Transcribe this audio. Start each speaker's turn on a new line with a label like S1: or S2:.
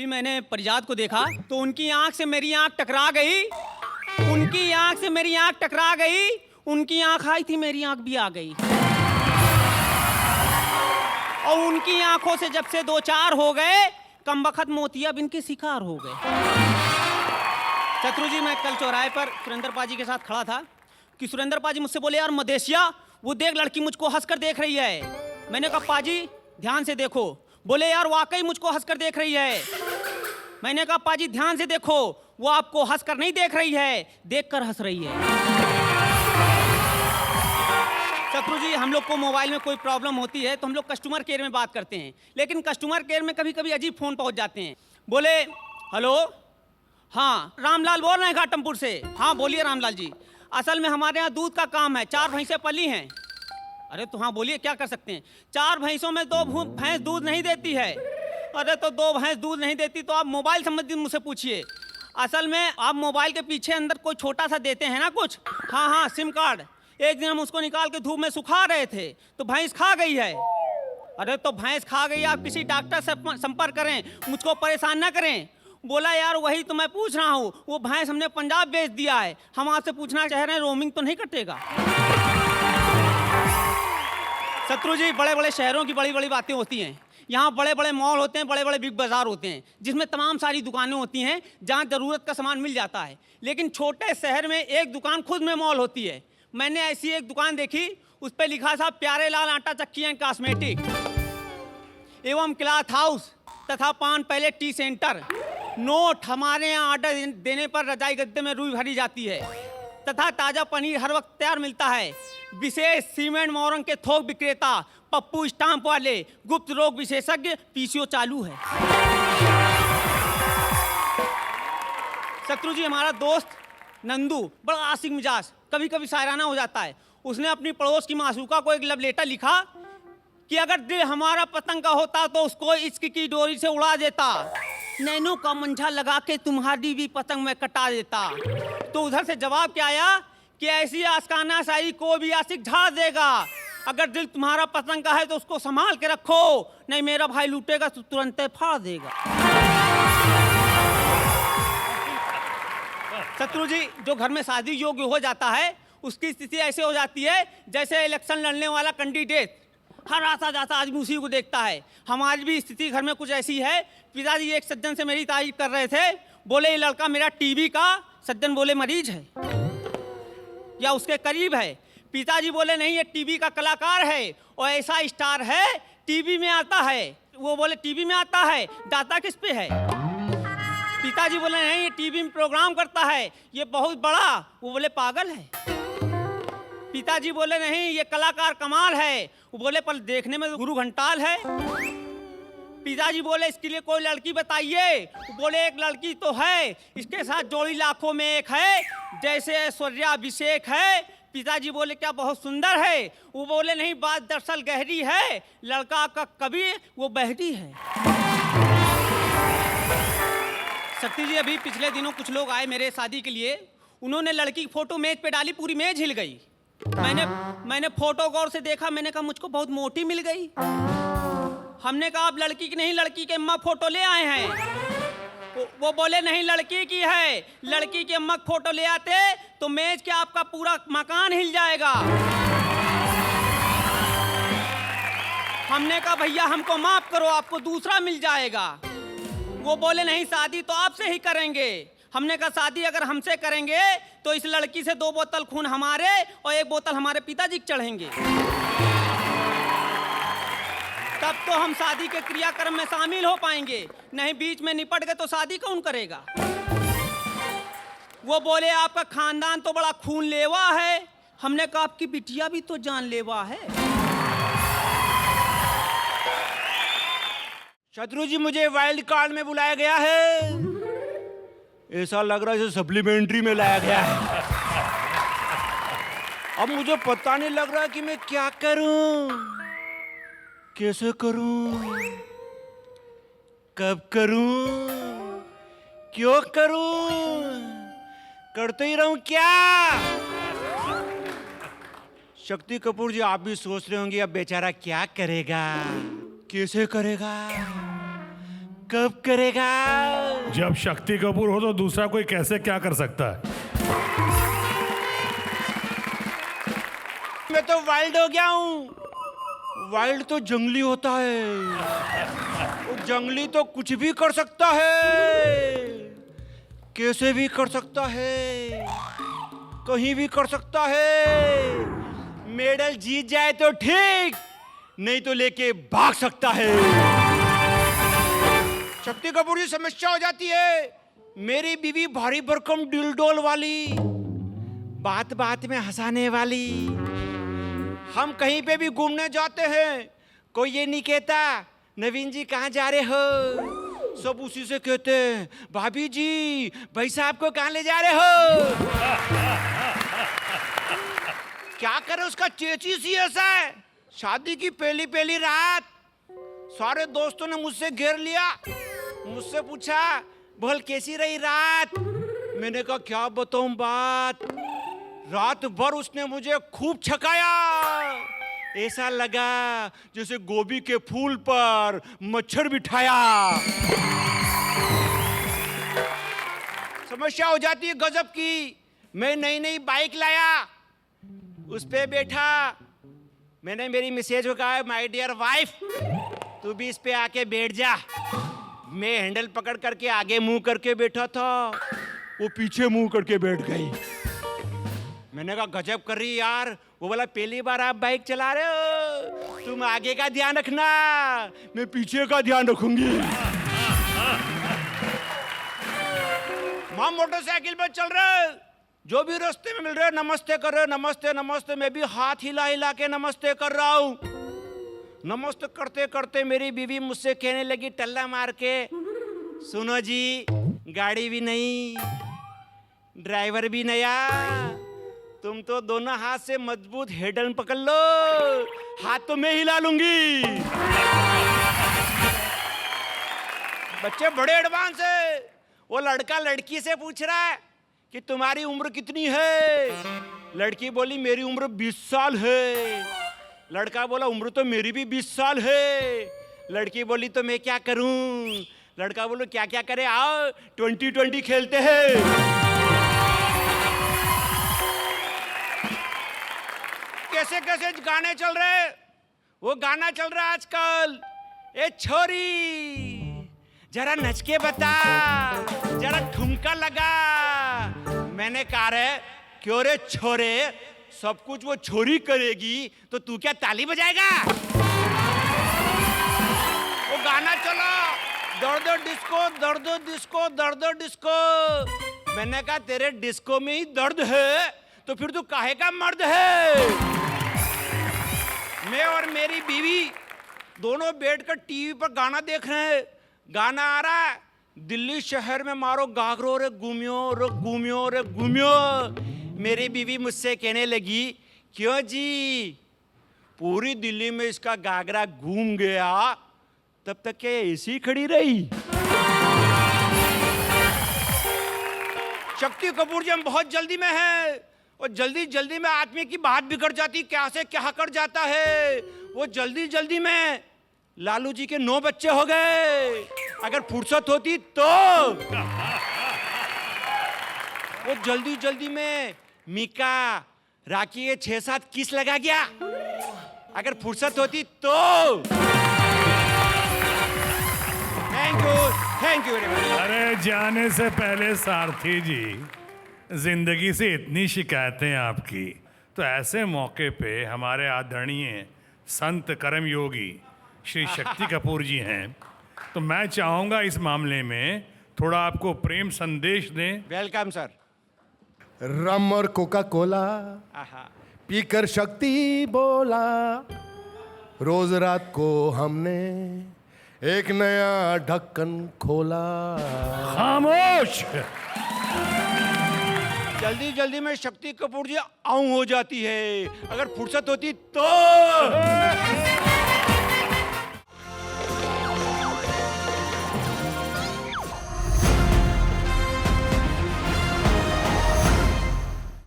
S1: अभी मैंने परिजात को देखा तो उनकी आंख से मेरी आंख टकरा गई, उनकी आंख से मेरी आंख टकरा गई, उनकी आंख आई थी मेरी आंख भी आ गई, और उनकी आंखों से जब से दो चार हो गए कमबख्त मोतियाबिंद इनके शिकार हो गए। शत्रु जी, मैं कल चौराहे पर सुरेंद्र पाजी के साथ खड़ा था कि सुरेंद्र पाजी मुझसे बोले, यार मदेशिया वो देख लड़की मुझको हंसकर देख रही है। मैंने कहा पाजी ध्यान से देखो। बोले यार वाकई मुझको हंसकर देख रही है। मैंने कहा पाजी ध्यान से देखो, वो आपको हंसकर नहीं देख रही है, देखकर हंस रही है। शत्रु जी, हम लोग को मोबाइल में कोई प्रॉब्लम होती है तो हम लोग कस्टमर केयर में बात करते हैं, लेकिन कस्टमर केयर में कभी कभी अजीब फोन पहुंच जाते हैं। बोले हेलो, हाँ रामलाल बोल रहे हैं घाटमपुर से। हाँ बोलिए रामलाल जी, असल में हमारे यहाँ दूध का काम है, 4 भैंसें पली हैं। अरे तो हाँ बोलिए क्या कर सकते हैं। 4 भैंसों में 2 भैंस दूध नहीं देती है। अरे तो 2 भैंस दूध नहीं देती तो आप मोबाइल संबंधित मुझसे पूछिए। असल में आप मोबाइल के पीछे अंदर कोई छोटा सा देते हैं ना कुछ, हाँ हाँ सिम कार्ड। एक दिन हम उसको निकाल के धूप में सुखा रहे थे तो भैंस खा गई है। अरे तो भैंस खा गई, आप किसी डॉक्टर से संपर्क करें, मुझको परेशान ना करें। बोला यार वही तो मैं पूछ रहा हूँ, वो भैंस हमने पंजाब बेच दिया है, हम आपसे पूछना चाह रहे हैं रोमिंग तो नहीं कटेगा। शत्रु जी, बड़े बड़े शहरों की बड़ी बड़ी बातें होती हैं। यहाँ बड़े बड़े मॉल होते हैं, बड़े बड़े बिग बाजार होते हैं जिसमें तमाम सारी दुकानें होती हैं जहाँ ज़रूरत का सामान मिल जाता है। लेकिन छोटे शहर में एक दुकान खुद में मॉल होती है। मैंने ऐसी एक दुकान देखी, उस पर लिखा था प्यारे लाल आटा चक्की एंड कॉस्मेटिक एवं क्लॉथ हाउस तथा पान पहले टी सेंटर। नोट, हमारे यहाँ ऑर्डर देने पर रजाई गद्दे में रुई भरी जाती है तथा ताज़ा पनीर हर वक्त तैयार मिलता है। विशेष सीमेंट मोरंग के थोक विक्रेता, पप्पू स्टाम्प वाले, गुप्त रोग विशेषज्ञ, पीसीओ चालू है। शत्रु जी, हमारा दोस्त नंदू बड़ा आशिक मिजाज, कभी कभी शायराना हो जाता है। उसने अपनी पड़ोस की मासूका को एक लव लेटर लिखा कि अगर दिल हमारा पतंग का होता तो उसको इश्क की डोरी से उड़ा देता, नैनों का मंझा लगा के तुम्हारी भी पतंग में कटा देता। तो उधर से जवाब क्या आया कि ऐसी आस्काना शायरी को भी आशिक झाड़ देगा। अगर दिल तुम्हारा पतंग का है तो उसको संभाल के रखो, नहीं मेरा भाई लूटेगा तो तुरंत फाड़ देगा। शत्रु जी, जो घर में शादी योग्य हो जाता है उसकी स्थिति ऐसे हो जाती है जैसे इलेक्शन लड़ने वाला कैंडिडेट हर आता जाता आदमी उसी को देखता है। हमारी भी स्थिति घर में कुछ ऐसी है। पिताजी एक सज्जन से मेरी तारीफ कर रहे थे, बोले ये लड़का मेरा टीबी का, सज्जन बोले मरीज है या उसके करीब है। पिताजी बोले नहीं, ये टीबी का कलाकार है और ऐसा स्टार है टीवी में आता है। वो बोले टीवी में आता है, दाता किस पे है। पिताजी बोले नहीं, ये टीवी में प्रोग्राम करता है, ये बहुत बड़ा। वो बोले पागल है। पिताजी बोले नहीं, ये कलाकार कमाल है। वो बोले पर देखने में तो गुरु घंटाल है। पिताजी बोले इसके लिए कोई लड़की बताइए। वो बोले एक लड़की तो है, इसके साथ जोड़ी लाखों में एक है, जैसे ऐश्वर्या अभिषेक है। पिताजी बोले क्या बहुत सुंदर है। वो बोले नहीं, बात दरअसल गहरी है, लड़का का कवि वो बहरी है। शक्ति जी, अभी पिछले दिनों कुछ लोग आए मेरे शादी के लिए, उन्होंने लड़की की फोटो मेज पे डाली, पूरी मेज हिल गई। मैंने फोटो गौर से देखा, मैंने कहा मुझको बहुत मोटी मिल गई। हमने कहा आप लड़की की नहीं, लड़की के अम्मा फोटो ले आए हैं। वो बोले नहीं लड़की की है, लड़की के अम्मा फोटो ले आते तो मेज के आपका पूरा मकान हिल जाएगा। हमने कहा भैया हमको माफ करो, आपको दूसरा मिल जाएगा। वो बोले नहीं शादी तो आपसे ही करेंगे। हमने कहा शादी अगर हमसे करेंगे तो इस लड़की से 2 बोतल खून हमारे और 1 बोतल हमारे पिताजी के चढ़ेंगे, तब तो हम शादी के क्रियाक्रम में शामिल हो पाएंगे, नहीं बीच में निपट गए तो शादी कौन करेगा। वो बोले आपका खानदान तो बड़ा खून लेवा है। हमने कहा आपकी बिटिया भी तो जानलेवा है।
S2: शत्रु जी, मुझे वाइल्ड कार्ड में बुलाया गया है। ऐसा लग रहा है जैसे सप्लीमेंट्री में लाया गया है। अब मुझे पता नहीं लग रहा कि मैं क्या करूं, कैसे करूं, कब करूं, क्यों करूं, करते ही रहूं क्या। शक्ति कपूर जी, आप भी सोच रहे होंगे अब बेचारा क्या करेगा, कैसे करेगा, कब करेगा?
S3: जब शक्ति कपूर हो तो दूसरा कोई कैसे क्या कर सकता है?
S2: मैं तो वाइल्ड हो गया हूँ। वाइल्ड तो जंगली होता है, वो जंगली तो कुछ भी कर सकता है, कैसे भी कर सकता है, कहीं भी कर सकता है। मेडल जीत जाए तो ठीक, नहीं तो लेके भाग सकता है। शक्ति कपूर जी, समस्या हो जाती है। मेरी बीवी भारी भरकम डिलडोल वाली, बात बात में हंसाने वाली। हम कहीं पे भी घूमने जाते हैं, कोई ये नहीं कहता नवीन जी कहाँ जा रहे हो, सब उसी से कहते हैं भाभी जी भाई साहब को कहाँ ले जा रहे हो। क्या करे, उसका चेची सी ऐसा है। शादी की पहली पहली रात सारे दोस्तों ने मुझसे घेर लिया, मुझसे पूछा बोल कैसी रही रात। मैंने कहा क्या बताऊं बात, रात भर उसने मुझे खूब छकाया। ऐसा लगा जैसे गोभी के फूल पर मच्छर बिठाया। समस्या हो जाती है गजब की। मैं नई नई बाइक लाया, उस पे बैठा, मैंने मेरी मिसेज को कहा माय डियर वाइफ तू भी इस पे आके बैठ जा। मैं हैंडल पकड़ करके आगे मुंह करके बैठा था, वो पीछे मुंह करके बैठ गई। मैंने कहा गजब कर रही यार। वो बोला पहली बार आप बाइक चला रहे हो, तुम आगे का ध्यान रखना, मैं पीछे का ध्यान रखूंगी। मां मोटरसाइकिल पर चल रहे, जो भी रास्ते में मिल रहे नमस्ते कर रहे, नमस्ते नमस्ते। मैं भी हाथ हिला हिला के नमस्ते कर रहा हूँ। नमस्ते करते करते मेरी बीवी मुझसे कहने लगी टल्ला मार के, सुनो जी गाड़ी भी नहीं, ड्राइवर भी नया, तुम तो दोनों हाथ से मजबूत हैंडल पकड़ लो, हाथ तो मैं हिला लूंगी। बच्चे बड़े एडवांस है। वो लड़का लड़की से पूछ रहा है कि तुम्हारी उम्र कितनी है। लड़की बोली मेरी उम्र 20 साल है। लड़का बोला उम्र तो मेरी भी 20 साल है। लड़की बोली तो मैं क्या करूं। लड़का बोलो क्या क्या करे, आओ 20-20 खेलते हैं। कैसे कैसे गाने चल रहे, वो गाना चल रहा है आजकल, ए छोरी जरा नच के बता, जरा ठुमका लगा। मैंने कहा रे क्यों रे छोरे, सब कुछ वो छोरी करेगी तो तू क्या ताली बजाएगा। वो गाना चला दर्द डिस्को, दर्द डिस्को, दर्द डिस्को। मैंने कहा तेरे डिस्को में ही दर्द है तो फिर तू काहे का मर्द है। मैं और मेरी बीवी दोनों बैठकर टीवी पर गाना देख रहे हैं। गाना आ रहा है दिल्ली शहर में मारो गागरो रे घूमियो रे घूमियो रे घूमियो। मेरी बीवी मुझसे कहने लगी क्यों जी, पूरी दिल्ली में इसका गागरा घूम गया, तब तक क्या ऐसी खड़ी रही। शक्ति कपूर जी हम बहुत जल्दी में हैं, और जल्दी जल्दी में आदमी की बात बिगड़ जाती, क्या से क्या कर जाता है। वो जल्दी जल्दी में लालू जी के 9 बच्चे हो गए। अगर फुर्सत होती तो वो जल्दी जल्दी में मीका राखी के 6-7 किस लगा गया। अगर फुर्सत होती तो। Thank you very much.
S3: अरे जाने से पहले सारथी जी, जिंदगी से इतनी शिकायतें आपकी, तो ऐसे मौके पे हमारे आदरणीय संत कर्म योगी श्री शक्ति कपूर जी हैं, तो मैं चाहूंगा इस मामले में थोड़ा आपको प्रेम संदेश दें।
S2: Welcome sir.
S4: रम और कोका कोला पीकर शक्ति बोला, रोज रात को हमने एक नया ढक्कन खोला।
S3: खामोश।
S2: जल्दी जल्दी में शक्ति कपूर जी आऊं हो जाती है, अगर फुर्सत होती तो।